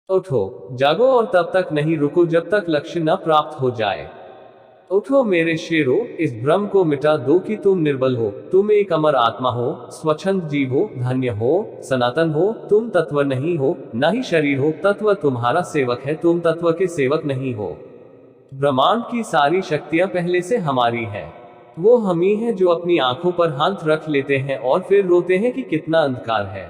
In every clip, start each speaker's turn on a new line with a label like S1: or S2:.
S1: उठो, जागो और तब तक नहीं रुको जब तक लक्ष्य न प्राप्त हो जाए। उठो मेरे शेरों, इस भ्रम को मिटा दो कि तुम निर्बल हो। तुम एक अमर आत्मा हो, स्वच्छंद जीव हो, धन्य हो, सनातन हो। तुम तत्व नहीं हो, न ही शरीर हो। तत्व तुम्हारा सेवक है, तुम तत्व के सेवक नहीं हो। ब्रह्मांड की सारी शक्तियां पहले से हमारी हैं। वो हम ही हैं जो अपनी आंखों पर हाथ रख लेते हैं और फिर रोते हैं कि कितना अंधकार है।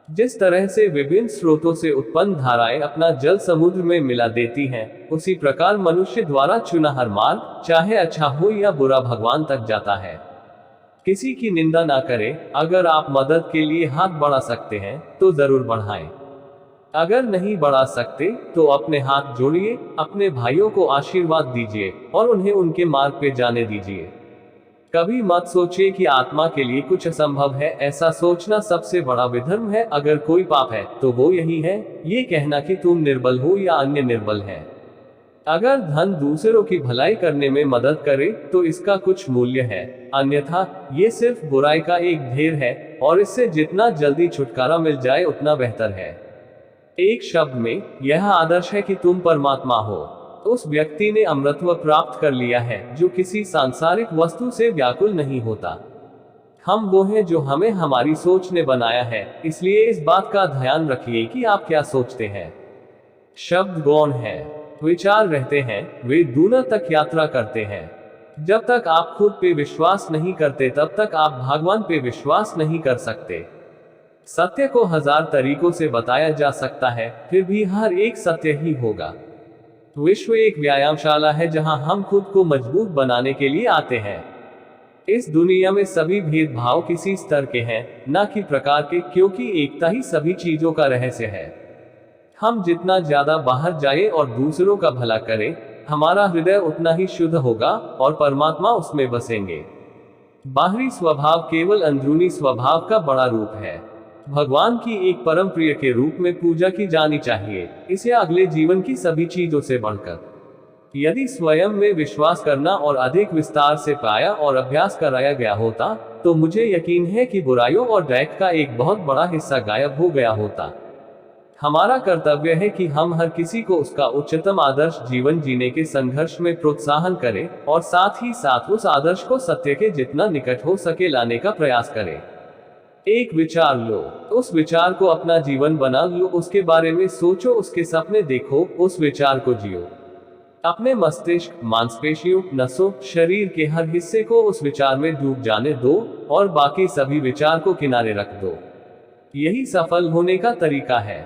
S1: जिस तरह से विभिन्न स्रोतों से उत्पन्न धाराएं अपना जल समुद्र में मिला देती हैं, उसी प्रकार मनुष्य द्वारा चुना हर मार्ग, चाहे अच्छा हो या बुरा, भगवान तक जाता है। किसी की निंदा ना करें। अगर आप मदद के लिए हाथ बढ़ा सकते हैं तो जरूर बढ़ाएं। अगर नहीं बढ़ा सकते तो अपने हाथ जोड़िए, अपने भाइयों को आशीर्वाद दीजिए और उन्हें उनके मार्ग पे जाने दीजिए। कभी मत सोचिए कि आत्मा के लिए कुछ असंभव है। ऐसा सोचना सबसे बड़ा विधर्म है। अगर कोई पाप है तो वो यही है, ये कहना कि तुम निर्बल हो या अन्य निर्बल है। अगर धन दूसरों की भलाई करने में मदद करे तो इसका कुछ मूल्य है, अन्यथा ये सिर्फ बुराई का एक ढेर है और इससे जितना जल्दी छुटकारा मिल जाए उतना बेहतर है। एक शब्द में यह आदर्श है कि तुम परमात्मा हो। उस व्यक्ति ने अमृतत्व प्राप्त कर लिया है जो किसी सांसारिक वस्तु से व्याकुल नहीं होता। हम वो हैं जो हमें हमारी सोच ने बनाया है, इसलिए इस बात का ध्यान रखिए कि आप क्या सोचते हैं। शब्द गौण है, विचार रहते हैं, वे दूर तक यात्रा करते हैं। जब तक आप खुद पे विश्वास नहीं करते तब तक आप भगवान पे विश्वास नहीं कर सकते। सत्य को हजार तरीकों से बताया जा सकता है, फिर भी हर एक सत्य ही होगा। विश्व एक व्यायामशाला है जहां हम खुद को मजबूत बनाने के लिए आते हैं। इस दुनिया में सभी भेदभाव किसी स्तर के हैं, न कि प्रकार के, क्योंकि एकता ही सभी चीजों का रहस्य है। हम जितना ज्यादा बाहर जाए और दूसरों का भला करें, हमारा हृदय उतना ही शुद्ध होगा और परमात्मा उसमें बसेंगे। बाहरी स्वभाव केवल अंदरूनी स्वभाव का बड़ा रूप है। भगवान की एक परम प्रिय के रूप में पूजा की जानी चाहिए, इसे अगले जीवन की सभी चीजों से बढ़कर। यदि स्वयं में विश्वास करना और अधिक विस्तार से पाया और अभ्यास कराया गया होता तो मुझे यकीन है कि बुराइयों और दैत्य का एक बहुत बड़ा हिस्सा गायब हो गया होता। हमारा कर्तव्य है कि हम हर किसी को उसका उच्चतम आदर्श जीवन जीने के संघर्ष में प्रोत्साहन करें और साथ ही साथ उस आदर्श को सत्य के जितना निकट हो सके लाने का प्रयास करें। एक विचार लो, उस विचार को अपना जीवन बना लो, उसके बारे में सोचो, उसके सपने देखो, उस विचार को जियो। अपने मस्तिष्क, मांसपेशियों, नसों, शरीर के हर हिस्से को उस विचार में डूब जाने दो और बाकी सभी विचार को किनारे रख दो। यही सफल होने का तरीका है।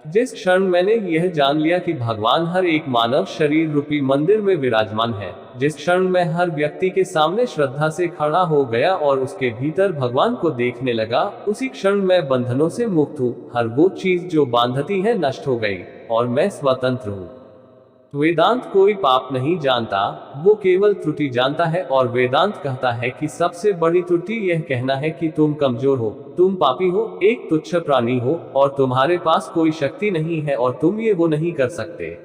S1: जिस क्षण मैंने यह जान लिया कि भगवान हर एक मानव शरीर रूपी मंदिर में विराजमान है, जिस क्षण मैं हर व्यक्ति के सामने श्रद्धा से खड़ा हो गया और उसके भीतर भगवान को देखने लगा, उसी क्षण मैं बंधनों से मुक्त हूँ। हर वो चीज जो बांधती है नष्ट हो गई और मैं स्वतंत्र हूँ। वेदांत कोई पाप नहीं जानता, वो केवल त्रुटि जानता है और वेदांत कहता है कि सबसे बड़ी त्रुटि यह कहना है कि तुम कमजोर हो, तुम पापी हो, एक तुच्छ प्राणी हो और तुम्हारे पास कोई शक्ति नहीं है और तुम ये वो नहीं कर सकते।